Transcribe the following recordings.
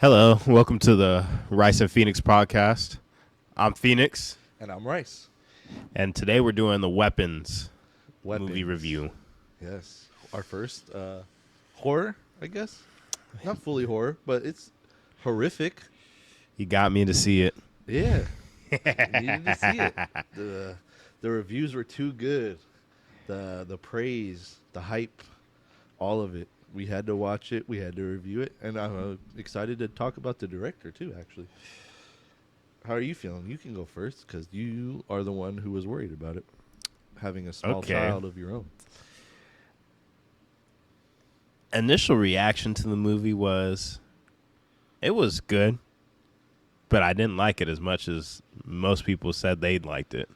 Hello, welcome to the Rice and Phoenix podcast. I'm Phoenix, And I'm Rice. and today we're doing the Weapons movie Weapons. review. Yes. Our first horror, I guess. Not fully horror, but it's horrific. You got me to see it. Yeah. Needed to see it. The reviews were too good. The praise, the hype, all of it. We had to watch it. We had to review it. And I'm excited to talk about the director, too, actually. How are you feeling? You can go first because you are the one who was worried about it. Having a small child of your own. Initial reaction to the movie was, it was good, but I didn't like it as much as most people said they'd liked it.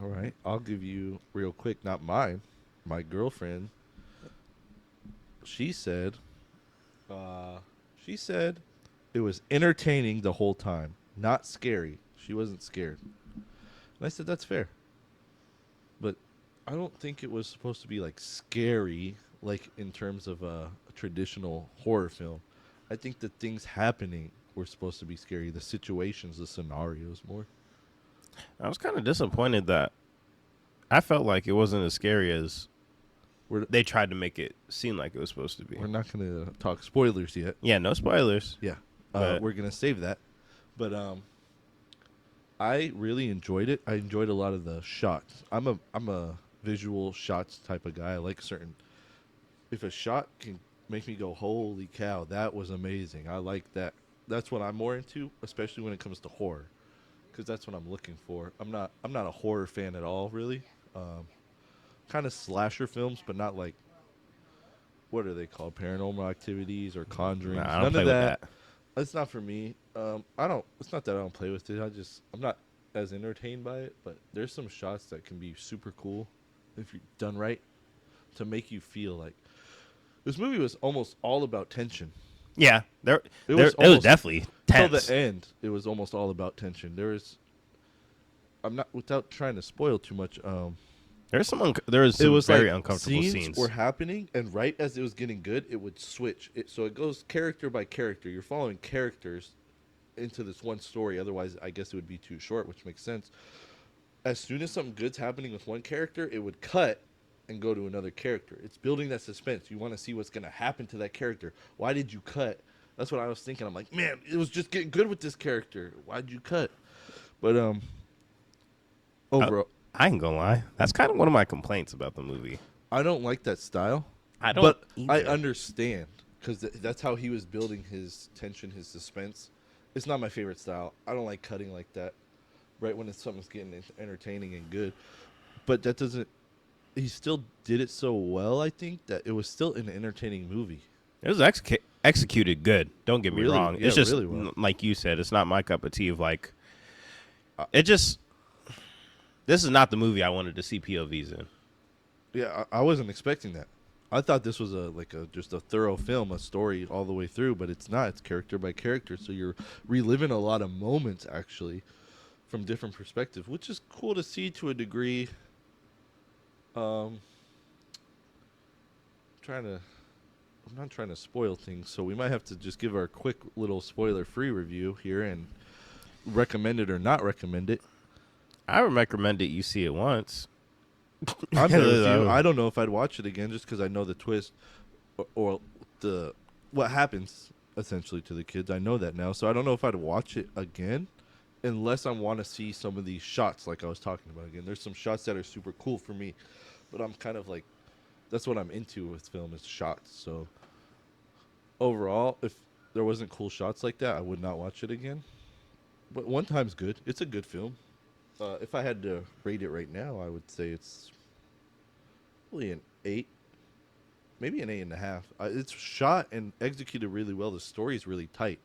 All right. I'll give you real quick, not mine. My girlfriend, she said it was entertaining the whole time, not scary. She wasn't scared. And I said, that's fair. But I don't think it was supposed to be like scary, like in terms of a traditional horror film. I think the things happening were supposed to be scary. The situations, the scenarios more. I was kind of disappointed that I felt like it wasn't as scary as they tried to make it seem like it was supposed to be. We're not going to talk spoilers yet. Yeah, no spoilers. Yeah. But We're going to save that. But I really enjoyed it. I enjoyed a lot of the shots. I'm a visual shots type of guy. I like certain. If a shot can make me go, holy cow, that was amazing. I like that. That's what I'm more into, especially when it comes to horror, because that's what I'm looking for. I'm not a horror fan at all, really. Kind of slasher films, but not like, what are they called? Paranormal Activities or Conjuring. Nah, I don't None play of with that. that. It's not for me. It's not that I don't play with it. I'm not as entertained by it. But there's some shots that can be super cool if you're done right to make you feel like this movie was almost all about tension. Yeah, it was almost definitely till tense. the end. It was almost all about tension. I'm not without trying to spoil too much. There was some very like uncomfortable scenes. were happening, and right as it was getting good, it would switch. So it goes character by character. You're following characters into this one story. Otherwise, I guess it would be too short, which makes sense. As soon as something good's happening with one character, it would cut and go to another character. It's building that suspense. You want to see what's going to happen to that character. Why did you cut? That's what I was thinking. I'm like, man, it was just getting good with this character. Why'd you cut? But overall, I ain't gonna lie. That's kind of one of my complaints about the movie. I don't like that style. I don't. But either. I understand because that's how he was building his tension, his suspense. It's not my favorite style. I don't like cutting like that. Right when something's getting entertaining and good, but that doesn't. He still did it so well. I think that it was still an entertaining movie. It was executed good. Don't get me Really? wrong. Yeah, It's just really well. like you said. It's not my cup of tea. Of like, it just. This is not the movie I wanted to see POVs in. Yeah, I wasn't expecting that. I thought this was just a thorough film, a story all the way through, but it's not. It's character by character, so you're reliving a lot of moments actually from different perspectives, which is cool to see to a degree. I'm not trying to spoil things, so we might have to just give our quick little spoiler-free review here and recommend it or not recommend it. I would recommend it. You see it once. I'm there with you. I don't know if I'd watch it again just because I know the twist or what happens essentially to the kids. I know that now, so I don't know if I'd watch it again unless I want to see some of these shots like I was talking about again. There's some shots that are super cool for me, but I'm kind of like, that's what I'm into with film is shots. So overall, if there wasn't cool shots like that, I would not watch it again. But one time's good. It's a good film. If I had to rate it right now, I would say it's probably an 8, maybe an 8.5. It's shot and executed really well. The story is really tight.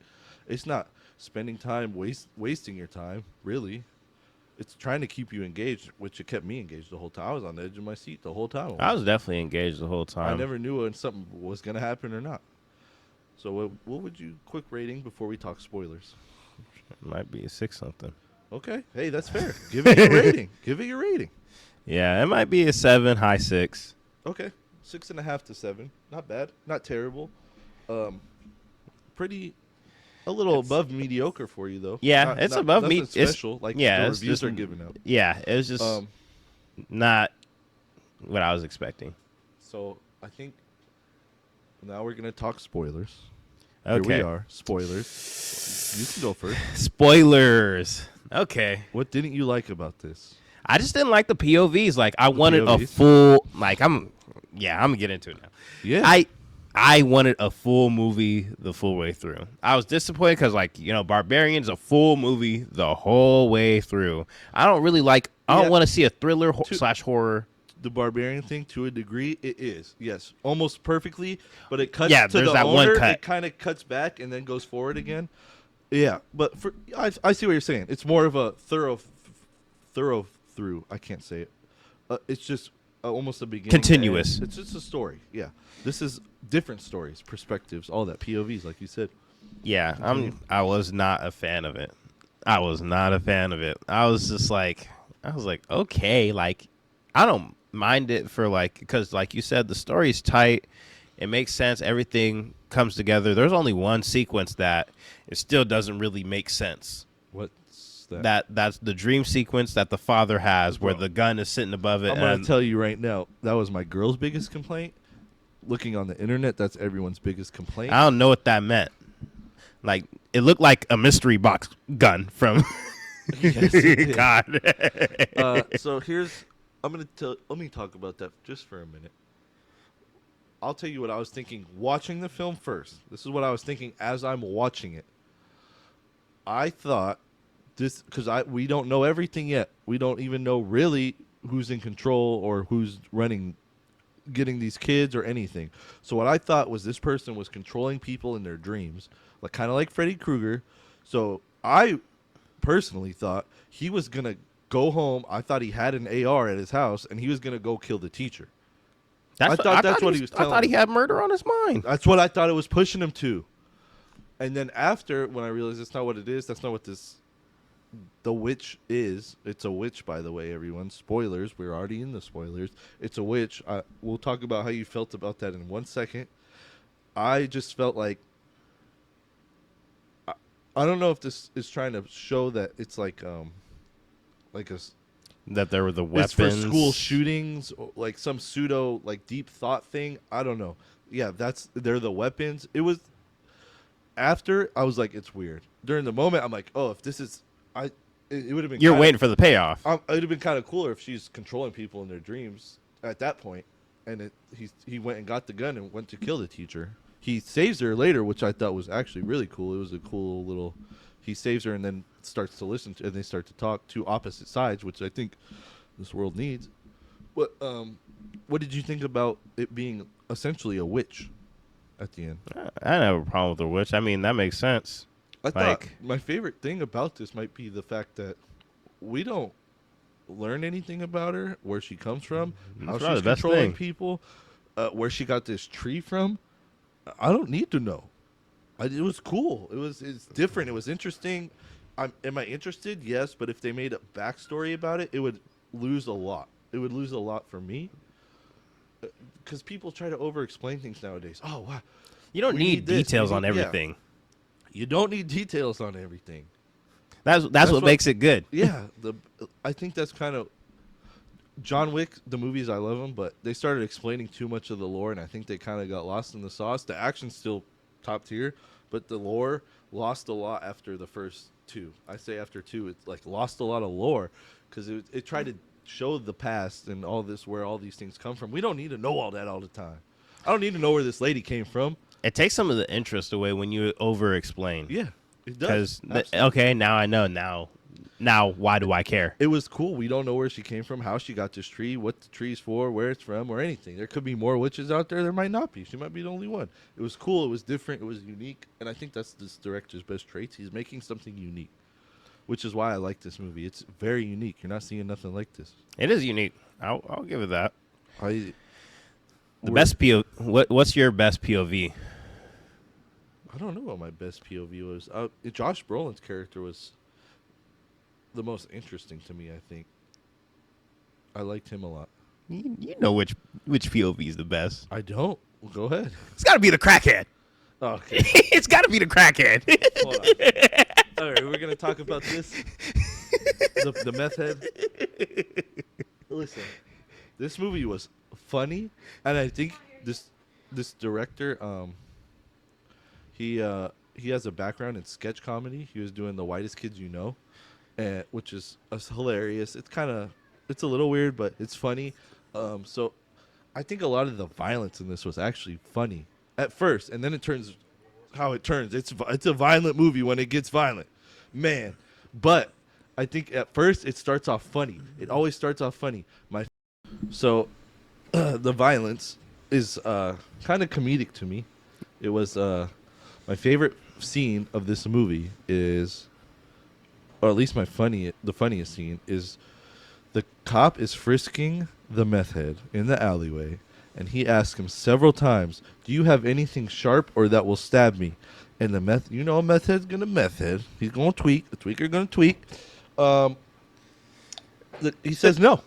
It's not spending time wasting your time, really. It's trying to keep you engaged, which it kept me engaged the whole time. I was on the edge of my seat the whole time. I was definitely engaged the whole time. I never knew when something was going to happen or not. So what would you, quick rating before we talk spoilers? It might be a 6 something. Okay. Hey, that's fair. Give it your rating. Give it your rating. Yeah, it might be a 7, high 6. Okay. 6.5 to 7. Not bad. Not terrible. Pretty a little above mediocre for you though. Yeah, it's above me. Nothing special like the reviews just, are giving out. Yeah, it was just not what I was expecting. So I think now we're gonna talk spoilers. Okay. Here we are. Spoilers. You can go first. Spoilers. Okay. What didn't you like about this? I just didn't like the POVs. Like I wanted a full. Like I'm gonna get into it now. Yeah. I wanted a full movie the full way through. I was disappointed because, like, Barbarian's a full movie the whole way through. I don't really like. I don't want to see a thriller / horror. The Barbarian thing, to a degree, it is. Yes, almost perfectly, but it cuts to there's the that owner. one cut. It kind of cuts back and then goes forward again. Yeah, but I see what you're saying. It's more of a thorough through. I can't say it. It's just almost a beginning. Continuous. It's just a story. Yeah, this is different stories, perspectives, all that POVs, like you said. Yeah, I was not a fan of it. I was just like, okay, like, I don't mind it for, like, because, like you said, the story's tight. It makes sense. Everything comes together. There's only one sequence that it still doesn't really make sense. What's that? That's the dream sequence that the father has, where the gun is sitting above it. I'm gonna tell you right now, that was my girl's biggest complaint. Looking on the internet, that's everyone's biggest complaint. I don't know what that meant. Like, it looked like a mystery box gun from God. So let me talk about that just for a minute. I'll tell you what I was thinking watching the film first. This is what I was thinking as I'm watching it. I thought this, because we don't know everything yet. We don't even know really who's in control or who's getting these kids or anything. So what I thought was this person was controlling people in their dreams, like kind of like Freddy Krueger. So I personally thought he was gonna go home. I thought he had an AR at his house and he was gonna go kill the teacher. I thought that's what he was telling me. I thought he had murder on his mind. That's what I thought it was pushing him to. And then after, when I realized that's not what it is, that's not what the witch is. It's a witch, by the way, everyone. Spoilers. We're already in the spoilers. It's a witch. We'll talk about how you felt about that in 1 second. I just felt like, I don't know if this is trying to show that it's like that there were the weapons. It's for school shootings, like some pseudo like deep thought thing. I don't know. Yeah, they're the weapons. It was after I was like, it's weird. During the moment, I'm like, oh, if this is, it would have been. You're waiting for the payoff. It would have been kind of cooler if she's controlling people in their dreams at that point, and he went and got the gun and went to kill the teacher. He saves her later, which I thought was actually really cool. It was a cool little. He saves her and then starts to listen to, and they start to talk, two opposite sides, which I think this world needs. What did you think about it being essentially a witch at the end? I didn't have a problem with the witch. I mean, that makes sense. I thought my favorite thing about this might be the fact that we don't learn anything about her, where she comes from, how she's controlling people, where she got this tree from. I don't need to know. It was cool. It's different. It was interesting. Am I interested? Yes, but if they made a backstory about it, it would lose a lot. It would lose a lot for me. Because people try to over-explain things nowadays. Oh, wow. You don't need details on everything. Yeah. You don't need details on everything. That's what makes it good. Yeah. I think that's kind of... John Wick, the movies, I love them, but they started explaining too much of the lore, and I think they kind of got lost in the sauce. The action's still top tier, but the lore lost a lot after the first two. I say after two, it's like lost a lot of lore because it tried to show the past and all this, where all these things come from. We don't need to know all that all the time. I don't need to know where this lady came from. It takes some of the interest away when you over-explain. Yeah, it does. Okay, now I know. Now, why do I care? It was cool. We don't know where she came from, how she got this tree, what the tree's for, where it's from, or anything. There could be more witches out there. There might not be. She might be the only one. It was cool. It was different. It was unique. And I think that's this director's best traits. He's making something unique, which is why I like this movie. It's very unique. You're not seeing nothing like this. It is unique. I'll give it that. What's your best POV? I don't know what my best POV was. Josh Brolin's character was the most interesting to me, I think. I liked him a lot. You know which POV is the best. I don't. Well, go ahead. It's got to be the crackhead. Okay. It's got to be the crackhead. Hold on. All right, we're gonna talk about this. The meth head. Listen, this movie was funny, and I think this director, he has a background in sketch comedy. He was doing The Whitest Kids You Know, and which is hilarious. It's a little weird, but it's funny. So I think a lot of the violence in this was actually funny at first, and then it turns how it turns. It's a violent movie when it gets violent, man. But I think at first it starts off funny. It always starts off funny. The violence is kind of comedic to me. It was my favorite scene of this movie is, or at least the funniest scene is, the cop is frisking the meth head in the alleyway, and he asks him several times, "Do you have anything sharp or that will stab me?" And the a meth head's gonna meth head. He's gonna tweak. The tweaker gonna tweak. He says no,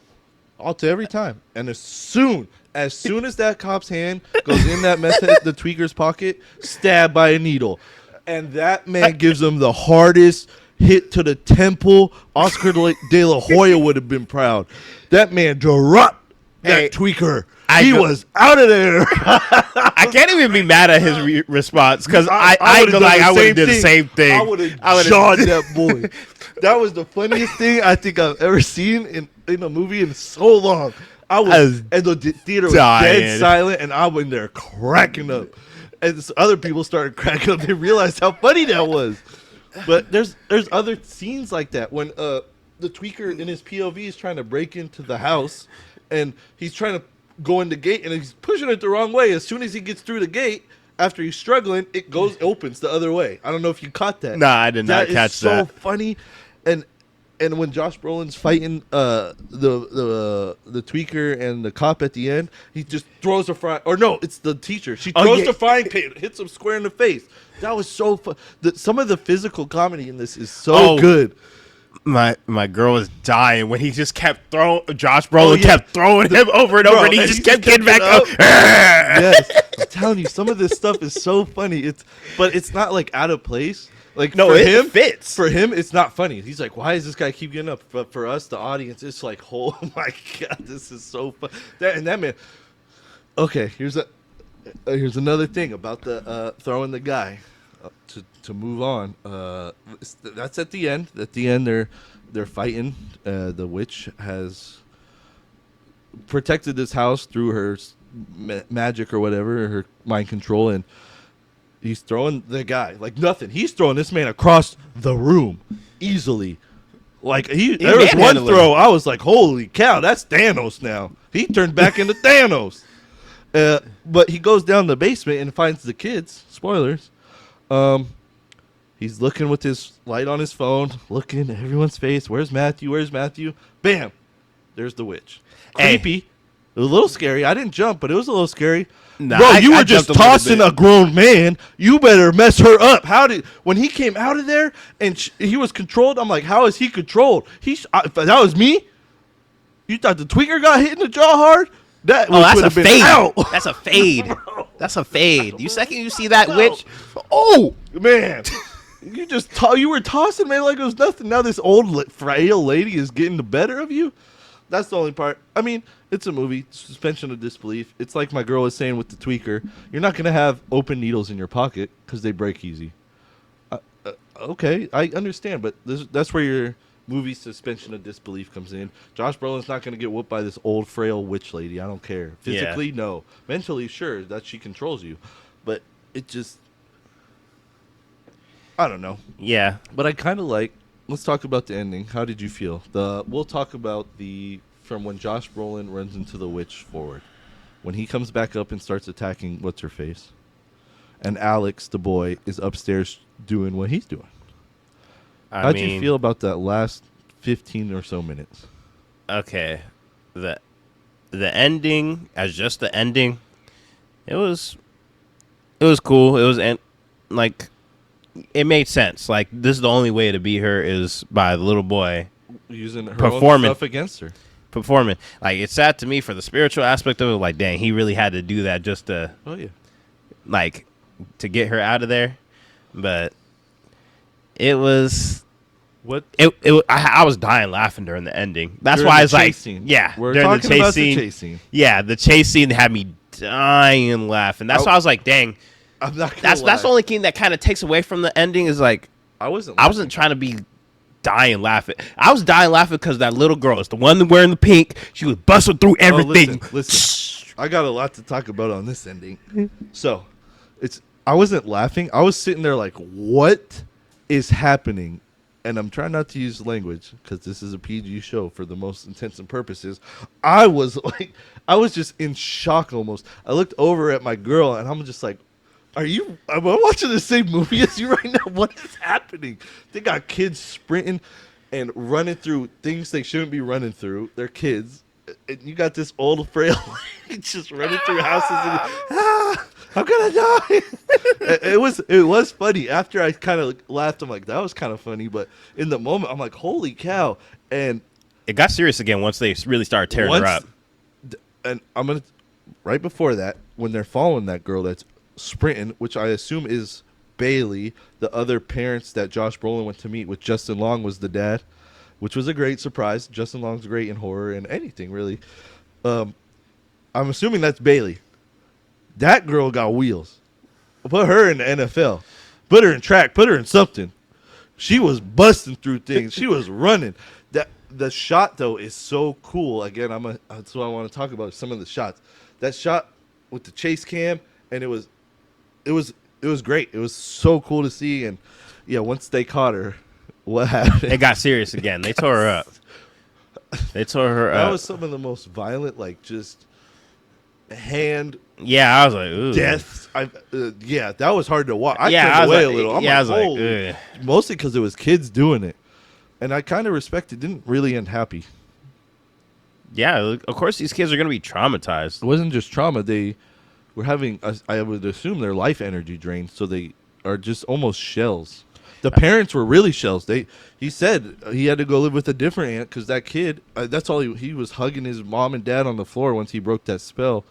all to every time. And as soon as that cop's hand goes in that meth head, the tweaker's pocket, stabbed by a needle, and that man gives him the hardest hit to the temple. Oscar de la Hoya would have been proud. That man dropped that tweaker. He was out of there. I can't even be mad at his response because I would have did the same thing. I would have jawed that boy. That was the funniest thing I think I've ever seen in a movie in so long. And the theater was dead silent, and I went there cracking up. And other people started cracking up. They realized how funny that was. But there's other scenes like that when the tweaker in his POV is trying to break into the house, and he's trying to go in the gate, and he's pushing it the wrong way. As soon as he gets through the gate, after he's struggling, it opens the other way. I don't know if you caught that. No, I did not catch that. That is so funny. And when Josh Brolin's fighting the tweaker and the cop at the end, he just throws a frying, or no, it's the teacher. She throws the frying pan, hits him square in the face. That was so fun. Some of the physical comedy in this is so good. My girl was dying when he just kept throwing. Josh Brolin kept throwing him over and over, and he just kept getting back up. Yes, I'm telling you, some of this stuff is so funny. But it's not like out of place. Like, no, it fits. For him, it's not funny. He's like, why does this guy keep getting up? But for us, the audience, it's like, oh my god, this is so fun. That man. Okay, here's another thing about the throwing the guy. To move on, that's at the end. At the end, they're fighting. The witch has protected this house through her magic or whatever, her mind control, and he's throwing the guy like nothing. He's throwing this man across the room easily. Like there was one throw, I was like, holy cow, that's Thanos now. He turned back into Thanos. But he goes down the basement and finds the kids. Spoilers. He's looking with his light on his phone, looking at everyone's face. Where's Matthew? Bam! There's the witch. Creepy. It was a little scary. I didn't jump, but it was a little scary. Nah, bro, you were just tossing a grown man. You better mess her up. When he came out of there and he was controlled, I'm like, how is he controlled? That was me? You thought the tweaker got hit in the jaw hard? That's a fade. That's a fade. That's a fade. You see that witch? Oh, man. You were tossing, man, like it was nothing. Now this old frail lady is getting the better of you? That's the only part. I mean, it's a movie. Suspension of disbelief. It's like my girl was saying with the tweaker. You're not going to have open needles in your pocket because they break easy. Okay, I understand, but that's where your movie suspension of disbelief comes in. Josh Brolin's not going to get whooped by this old, frail witch lady. I don't care. Physically, no. Mentally, sure, that she controls you. But it just... I don't know. Yeah. But I kind of like... Let's talk about the ending. How did you feel? We'll talk about from when Josh Brolin runs into the witch forward. When he comes back up and starts attacking what's-her-face. And Alex, the boy, is upstairs doing what he's doing. How'd you feel about that last 15 or so minutes? Okay. The ending, as just the ending, it was cool. It was like... It made sense. Like, this is the only way to beat her is by the little boy using her own stuff against her. Performing. Like, it's sad to me for the spiritual aspect of it. Like, dang, he really had to do that just to, to get her out of there, but it was. What? I was dying laughing during the ending. That's During why the it's like, chase scene. yeah, We're during the talking chase about scene. the chase scene. Yeah, the chase scene had me dying laughing. That's why I was like, dang. I'm not gonna lie. That's the only thing that kind of takes away from the ending is like, I wasn't trying to be dying laughing. I was dying laughing because that little girl is the one wearing the pink. She was busting through everything. Listen. I got a lot to talk about on this ending. So, I wasn't laughing. I was sitting there like, what is happening? And I'm trying not to use language because this is a PG show for the most intents and purposes. I was just in shock almost. I looked over at my girl and I'm just like, am I watching the same movie as you right now? What is happening? They got kids sprinting and running through things they shouldn't be running through. They're kids. And you got this old frail lady just running through houses and I'm gonna die. It was funny. After I kind of laughed, I'm like, that was kind of funny. But in the moment, I'm like, holy cow! And it got serious again once they really started tearing her up. And I'm gonna right before that, when they're following that girl that's sprinting, which I assume is Bailey, the other parents that Josh Brolin went to meet with. Justin Long was the dad, which was a great surprise. Justin Long's great in horror and anything really. I'm assuming that's Bailey. That girl got wheels. Put her in the NFL. Put her in track. Put her in something. She was busting through things. She was running. The shot though is so cool. Again, that's what I want to talk about. Some of the shots. That shot with the chase cam, and it was great. It was so cool to see. And yeah, once they caught her, what happened? It got serious again. They tore her up. They tore her up. That was some of the most violent, like just hand. Yeah, I was like, ooh. Death. Yeah, that was hard to watch. I turned away a little. I was like, ugh. Mostly because it was kids doing it, and I kind of respect it. Didn't really end happy. Yeah, of course these kids are gonna be traumatized. It wasn't just trauma. They were having, I would assume, their life energy drained, so they are just almost shells. The parents were really shells. He said he had to go live with a different aunt because that kid. That's all he was hugging his mom and dad on the floor once he broke that spell.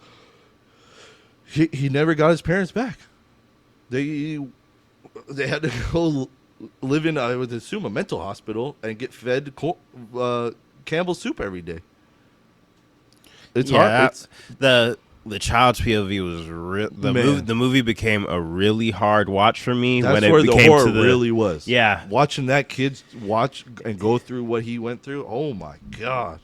He never got his parents back. They had to go live in, I would assume, a mental hospital and get fed Campbell's soup every day. It's hard. The child's POV was the movie became a really hard watch for me. That's when it where became the horror to the, really was. Yeah, watching that kid watch and go through what he went through. Oh my god!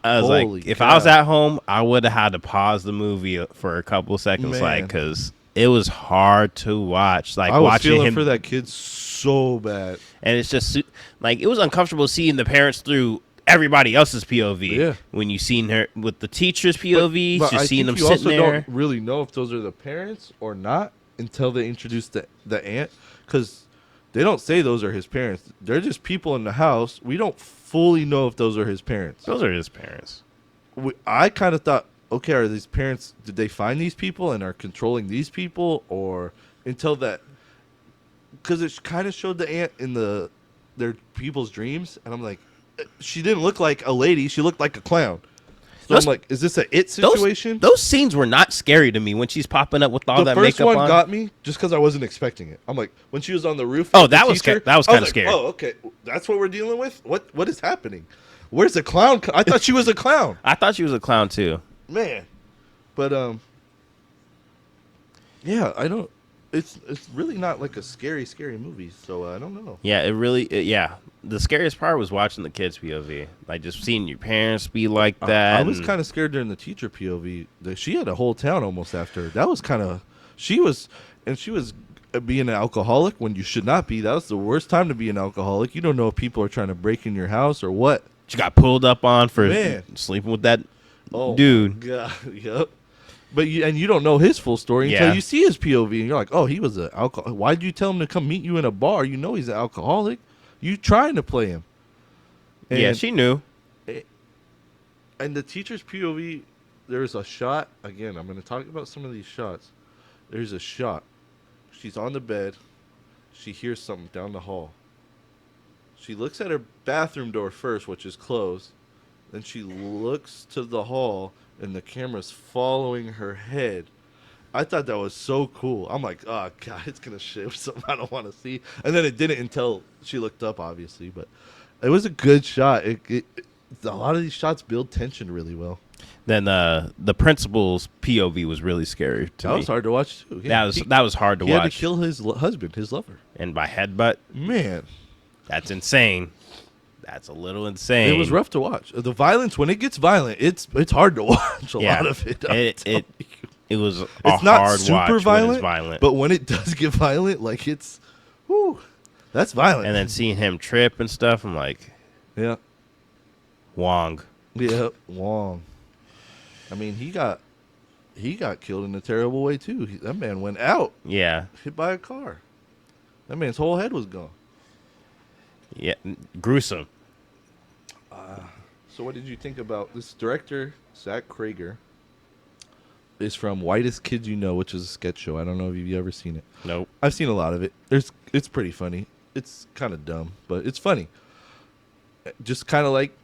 I was like, if I was at home, I would have had to pause the movie for a couple seconds, like, because it was hard to watch. Like, I was watching feeling him for that kid so bad, and it's just like it was uncomfortable seeing the parents through everybody else's POV. Yeah. When you seen her with the teacher's POV, but just I seeing them think you sitting also there. don't really know if those are the parents or not until they introduce the aunt, because they don't say those are his parents. They're just people in the house. We don't fully know if those are his parents. Those are his parents. I kind of thought, okay, are these parents, did they find these people and are controlling these people, or until that, because it kind of showed the aunt in their people's dreams, and I'm like, she didn't look like a lady, she looked like a clown. So I'm like, is this a It situation? Those scenes were not scary to me when she's popping up with all that makeup on. The first one got me just because I wasn't expecting it. I'm like, when she was on the roof. Oh, that was kind of scary. Oh, okay, that's what we're dealing with. What is happening? Where's the clown? I thought she was a clown. I thought she was a clown too. Man, but yeah, I don't. It's really not like a scary movie. So I don't know. Yeah, yeah. The scariest part was watching the kids POV, like just seeing your parents be like that. I was kind of scared during the teacher POV. She had a whole town almost after her. That was kind of. She was being an alcoholic when you should not be. That was the worst time to be an alcoholic. You don't know if people are trying to break in your house or what. She got pulled up on for sleeping with that dude. God, yep. But you don't know his full story until you see his POV, and you're like, oh, he was an alcoholic. Why did you tell him to come meet you in a bar? You know he's an alcoholic. You trying to play him. And yeah, she knew. And the teacher's POV, there's a shot. Again, I'm going to talk about some of these shots. There's a shot. She's on the bed. She hears something down the hall. She looks at her bathroom door first, which is closed. Then she looks to the hall, and the camera's following her head. I thought that was so cool. I'm like, oh god, it's gonna shit something I don't want to see. And then it didn't until she looked up, obviously. But it was a good shot. A lot of these shots build tension really well. Then the principal's POV was really scary to me. That was hard to watch too. Yeah, That was hard to watch. He had to kill his husband, his lover. And by headbutt, man, that's insane. That's a little insane. It was rough to watch. The violence, when it gets violent, it's hard to watch. A lot of it. It was. It's not super violent, but when it does get violent, like whew, that's violent. And then seeing him trip and stuff, I'm like, yeah, Wong. Yeah, Wong. I mean, he got killed in a terrible way too. That man went out. Yeah, hit by a car. That man's whole head was gone. Yeah, gruesome. So what did you think about this director, Zach Cregger? Is from Whitest Kids You Know, which is a sketch show. I don't know if you've ever seen it. Nope. I've seen a lot of it. It's pretty funny. It's kind of dumb, but it's funny. Just kind of like,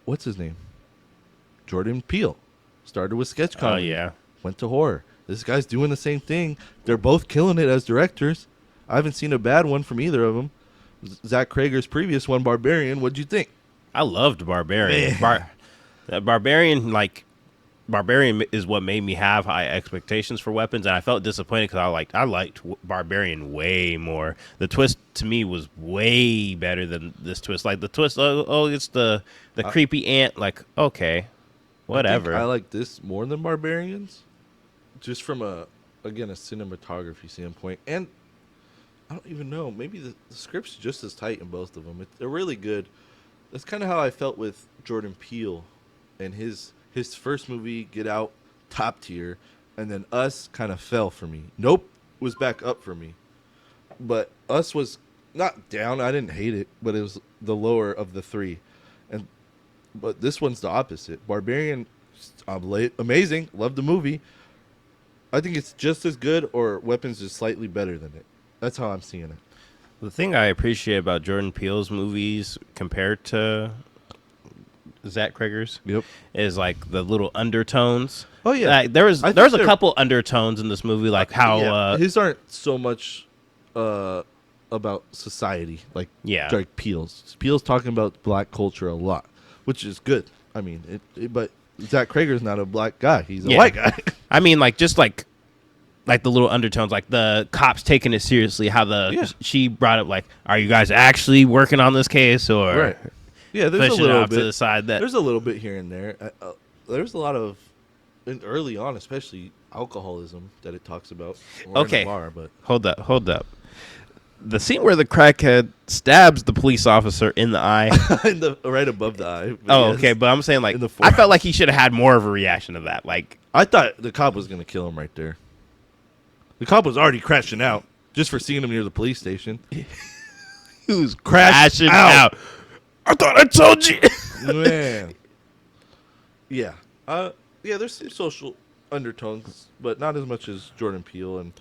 what's his name? Jordan Peele. Started with sketch comedy. Oh, yeah. Went to horror. This guy's doing the same thing. They're both killing it as directors. I haven't seen a bad one from either of them. Zach Cregger's previous one, Barbarian. What'd you think? I loved Barbarian. Barbarian is what made me have high expectations for weapons, and I felt disappointed because I liked Barbarian way more. The twist to me was way better than this twist. Like the twist, it's the creepy ant. Like, okay, whatever. I like this more than Barbarians, just from a cinematography standpoint, and I don't even know. Maybe the script's just as tight in both of them. They're really good. That's kind of how I felt with Jordan Peele and his first movie, Get Out, top tier, and then Us kind of fell for me. Nope was back up for me, but Us was not down. I didn't hate it, but it was the lower of the three, but this one's the opposite. Barbarian, amazing, love the movie. I think it's just as good, or Weapons is slightly better than it. That's how I'm seeing it. The thing I appreciate about Jordan Peele's movies compared to Zach Cregger's is like the little undertones. Oh yeah, like, there was a couple undertones in this movie, like how his aren't so much about society, like Peele's. Peele's talking about black culture a lot, which is good. I mean, but Zach Cregger's not a black guy; he's a white guy. I mean, like just like the little undertones, like the cops taking it seriously. How she brought up, like, are you guys actually working on this case, or right? Yeah, there's a little bit to the side that there's a little bit here and there. There's a lot of, early on, especially alcoholism that it talks about. Okay, in the bar, but hold up. The scene where the crackhead stabs the police officer in the eye, right above the eye. Okay, but I'm saying like I felt like he should have had more of a reaction to that. Like I thought the cop was gonna kill him right there. The cop was already crashing out just for seeing him near the police station. He was crashing out. I thought I told you. Man. Yeah. There's some social undertones, but not as much as Jordan Peele. And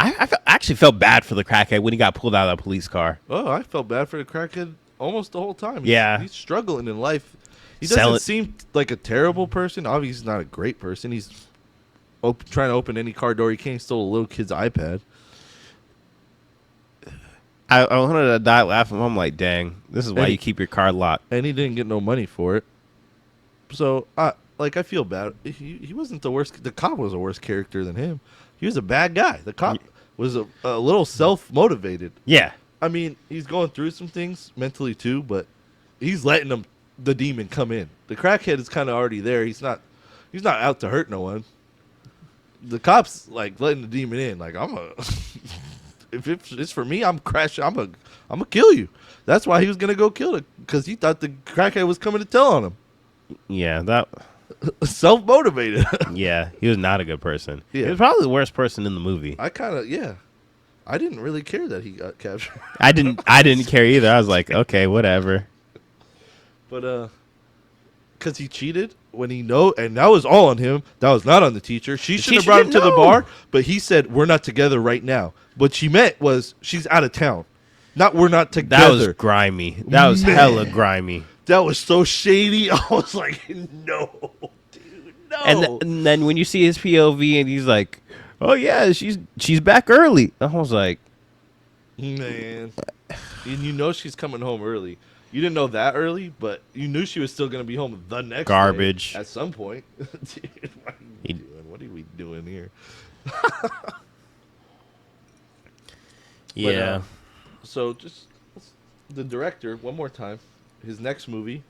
I actually felt bad for the crackhead when he got pulled out of the police car. Oh, I felt bad for the crackhead almost the whole time. He's struggling in life. He doesn't seem like a terrible person. Obviously, he's not a great person. He's trying to open any car door he can. He stole a little kid's iPad. I wanted to die laughing. I'm like, dang, this is why you keep your car locked. And he didn't get no money for it. So, I feel bad. He wasn't the worst. The cop was a worse character than him. He was a bad guy. The cop was a little self-motivated. Yeah. I mean, he's going through some things mentally too, but he's letting the demon come in. The crackhead is kind of already there. He's not out to hurt no one. The cop's like letting the demon in. Like, if it's for me, I'm crashing. I'm gonna kill you. That's why he was gonna go kill it, because he thought the crackhead was coming to tell on him. Yeah, that self-motivated. Yeah, he was not a good person. Yeah. He was probably the worst person in the movie. I didn't really care that he got captured. I didn't care either. I was like, okay, whatever. But because he cheated when and that was all on him. That was not on the teacher. She should have brought him to the bar, but he said, we're not together right now. What she meant was she's out of town. Not we're not together. That was grimy. That was hella grimy. That was so shady. I was like, no, dude, no. no. And then when you see his POV and he's like, "Oh yeah, she's back early," I was like, Man, and you know she's coming home early. You didn't know that early, but you knew she was still gonna be home the next garbage. day at some point. Dude, what are you doing? What are we doing here? Yeah. So just the director one more time. His next movie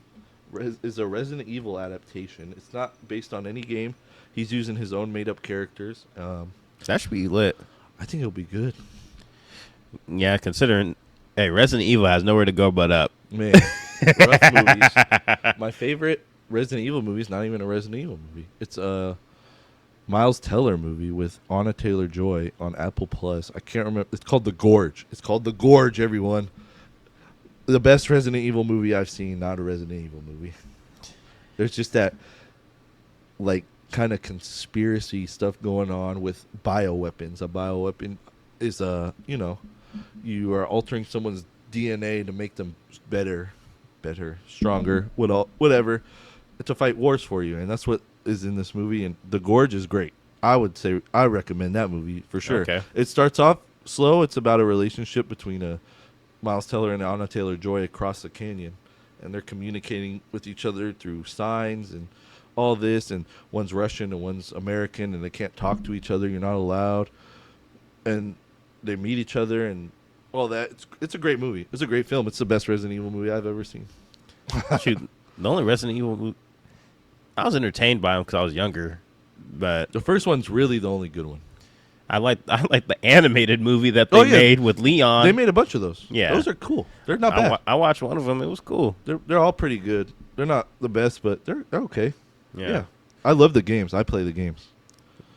is a Resident Evil adaptation. It's not based on any game. He's using his own made-up characters. That should be lit. I think it'll be good. Yeah, considering, hey, Resident Evil has nowhere to go but up. Man, rough movies. My favorite Resident Evil movie is not even a Resident Evil movie. It's a Miles Teller movie with Anna Taylor-Joy on Apple Plus. I can't remember. It's called The Gorge. It's called The Gorge, everyone. The best Resident Evil movie I've seen, not a Resident Evil movie. There's just that, like, kind of conspiracy stuff going on with bioweapons. A bioweapon is you are altering someone's DNA to make them better, stronger, whatever, to fight wars for you. And that's what is in this movie. And The Gorge is great. I would say I recommend that movie for sure. Okay. It starts off slow. It's about a relationship between Miles Teller and Anna Taylor-Joy across the canyon. And they're communicating with each other through signs and all this. And one's Russian and one's American, and they can't talk to each other. You're not allowed. And they meet each other and all that. It's a great movie. It's a great film. It's the best Resident Evil movie I've ever seen. Shoot, the only Resident Evil movie, I was entertained by them because I was younger, but The first one's really the only good one. I like the animated movie that they made with Leon. They made a bunch of those. Yeah. Those are cool. They're not bad. I watched one of them. It was cool. They're all pretty good. They're not the best, but they're okay. Yeah. I love the games. I play the games.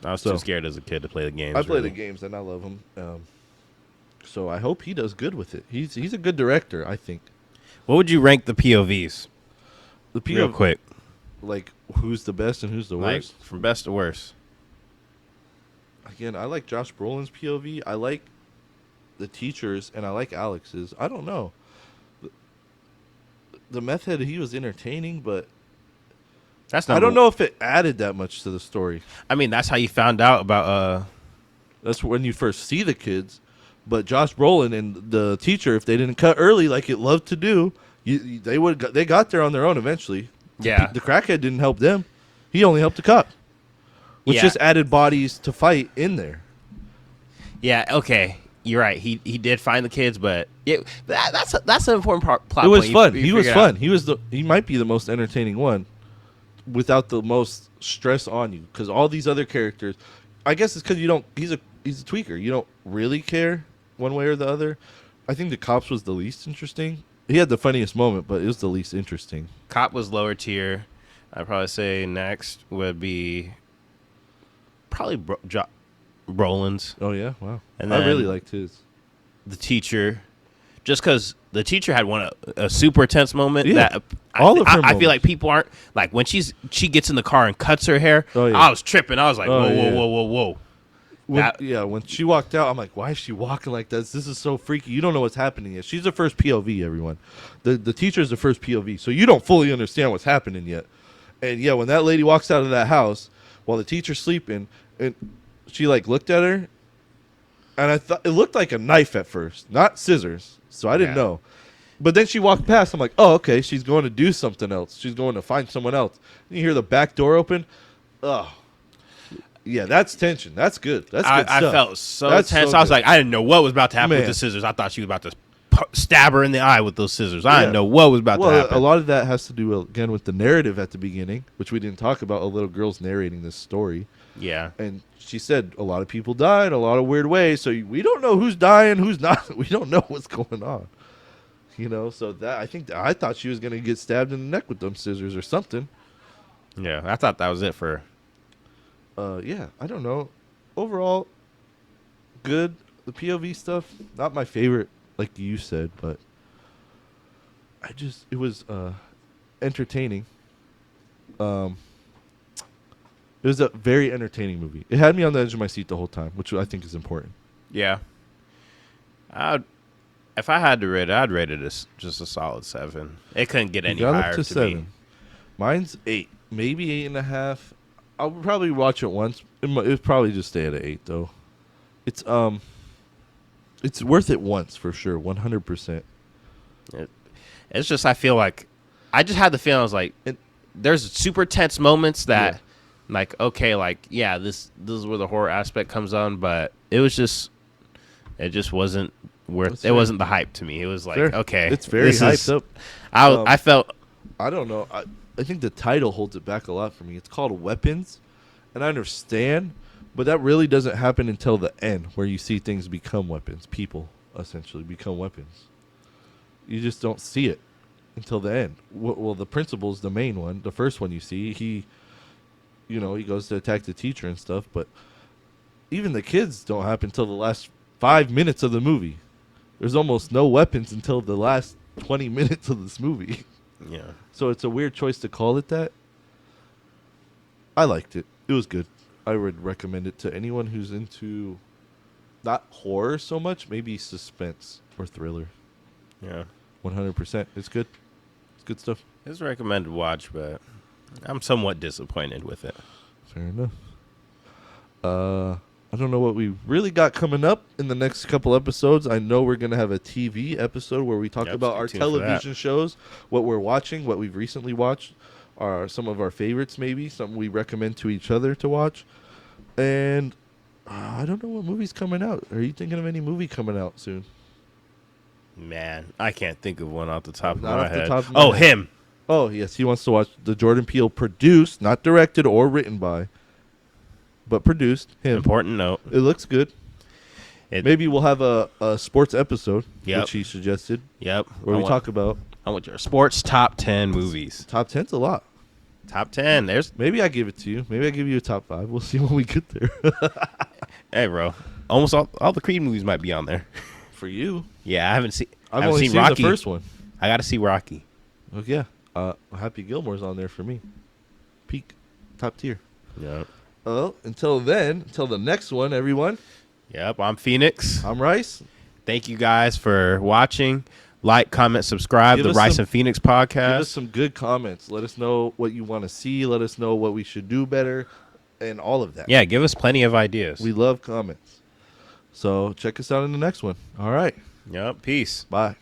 I was too scared as a kid to play the games. I play the games, and I love them. So I hope he does good with it. He's a good director, I think. What would you rank the POVs? The POV, Real quick. Like, who's the best and who's the Like, worst? from best to worst. Again, I like Josh Brolin's POV. I like the teachers, and I like Alex's. I don't know. The meth head, he was entertaining, but I don't know if it added that much to the story. I mean, that's how you found out about That's when you first see the kids. But Josh Brolin and the teacher, if they didn't cut early like it loved to do, they got there on their own eventually. Yeah. The crackhead didn't help them. He only helped the cop. Which just added bodies to fight in there. Yeah, okay. You're right. He did find the kids, but that's an important plot. It was point. fun. You He was figure fun. He might be the most entertaining one without the most stress on you, because all these other characters, I guess it's because he's a tweaker. You don't really care one way or the other. I think the cops was the least interesting. He had the funniest moment, but it was the least interesting. Cop was lower tier. I'd probably say next would be probably Brolin's. Oh yeah, wow. And I then really liked his. The teacher, just because the teacher had a super tense moment. Yeah. That All of her I feel moments. like people aren't like when she gets in the car and cuts her hair. Oh, yeah. I was tripping. I was like, Oh, whoa, yeah. whoa. When she walked out, I'm like, why is she walking like this? This is so freaky. You don't know what's happening yet. She's the first POV, everyone. The teacher's the first POV, so you don't fully understand what's happening yet. And yeah, when that lady walks out of that house while the teacher's sleeping, and she like looked at her, and I thought it looked like a knife at first, not scissors. So I didn't know. But then she walked past. I'm like, oh, okay, she's going to do something else. She's going to find someone else. And you hear the back door open. Oh. Yeah, that's tension. That's good. That's good I stuff. felt so That's tense. so I was good. like, I didn't know what was about to happen Man. with the scissors. I thought she was about to stab her in the eye with those scissors. I didn't know what was about to happen. A lot of that has to do, again, with the narrative at the beginning, which we didn't talk about. A little girl's narrating this story. Yeah. And she said a lot of people died a lot of weird ways. So we don't know who's dying, who's not. We don't know what's going on. You know, so that I thought she was going to get stabbed in the neck with them scissors or something. Yeah, I thought that was it for her. Yeah, I don't know. Overall, good. The POV stuff, not my favorite, like you said, but it was entertaining. It was a very entertaining movie. It had me on the edge of my seat the whole time, which I think is important. Yeah. If I had to rate it, I'd rate it as just a solid 7. It couldn't get any Got higher up to to 7. me. Mine's 8, maybe 8.5. I'll probably watch it once. It would probably just stay at an 8 though. It's worth it once for sure, 100%. It's just I feel like I just had the feeling I was like, there's super tense moments that, like, okay, like yeah, this is where the horror aspect comes on, but it just wasn't worth. It wasn't the hype to me. It was like, okay, it's very hyped up. I felt. I don't know. I think the title holds it back a lot for me. It's called Weapons, and I understand, but that really doesn't happen until the end, where you see things become weapons. People essentially become weapons. You just don't see it until the end. Well, the principal's the main one. The first one you see, he goes to attack the teacher and stuff, but even the kids don't happen until the last 5 minutes of the movie. There's almost no weapons until the last 20 minutes of this movie. Yeah. So it's a weird choice to call it that. I liked it. It was good. I would recommend it to anyone who's into not horror so much, maybe suspense or thriller. Yeah. 100%. It's good. It's good stuff. It's a recommended watch, but I'm somewhat disappointed with it. Fair enough. I don't know what we really got coming up in the next couple episodes. I know we're going to have a TV episode where we talk about our television shows, what we're watching, what we've recently watched, some of our favorites maybe, something we recommend to each other to watch. And I don't know what movie's coming out. Are you thinking of any movie coming out soon? Man, I can't think of one off the top of Not my off the head. top of your head. Him. Oh, yes. He wants to watch the Jordan Peele produced, not directed or written by, but produced. Him. Important note. It looks good. Maybe we'll have a sports episode, which he suggested. Yep. Where we talk about. I want your sports top 10 movies. Top 10's a lot. Top 10. Maybe I give it to you. Maybe I give you a top 5. We'll see when we get there. Hey, bro. Almost all the Creed movies might be on there. For you. Yeah, I haven't seen. I've only seen Rocky. the first one. I got to see Rocky. Oh yeah. Happy Gilmore's on there for me. Peak, top tier. Yep. Well, until the next one, everyone. Yep. I'm Phoenix. I'm Rice. Thank you guys for watching. Like, comment, subscribe to the Rice and Phoenix podcast. Give us some good comments. Let us know what you want to see. Let us know what we should do better, and all of that. Yeah, give us plenty of ideas. We love comments. So check us out in the next one. All right. Yep. Peace. Bye.